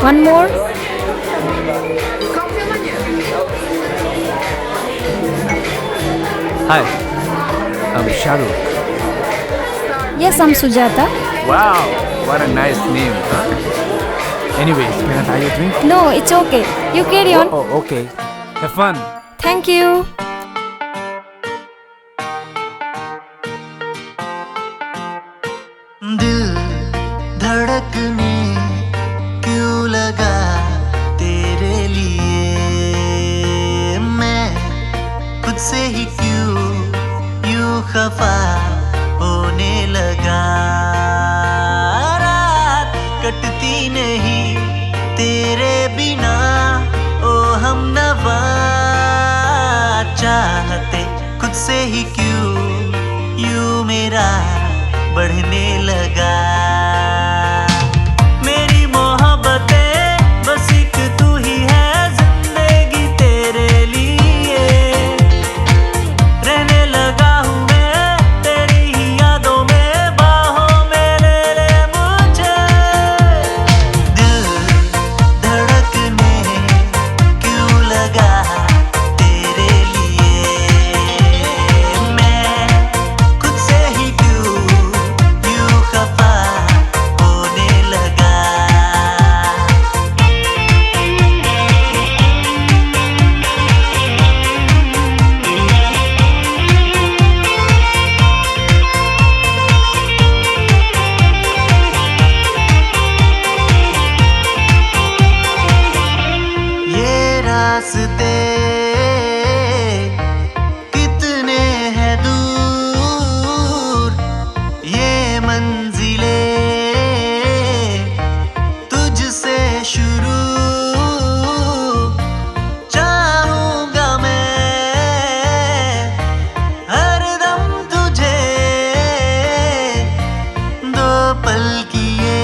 One more. Hi, I'm Shahrukh. Yes, I'm Sujata. Wow, what a nice name, huh? Anyways, can I buy you a drink? No, it's okay. You carry on. Oh, okay. Have fun. Thank you. दिल धड़कने क्यों लगा तेरे लिए, मैं खुद से ही क्यों यूं खफा होने लगा। रात कटती नहीं तेरे बिना, ओ हम नवा, चाहते खुद से ही क्यों यूं मेरा बढ़ने लगा। मेरी मोहब्बतें बस एक तू ही है, जिंदगी तेरे लिए रहने लगा हूँ मैं, तेरी ही यादों में, बाहों में ले ले मुझे। दिल धड़कने क्यों लगा तेरे लिए, मैं खुद से ही क्यों यूं खफा होने लगा। ये रास्ते कितने हैं दूर, ये मंजिलें तुझसे शुरू, चाहूंगा मैं हरदम तुझे, दो पल की ये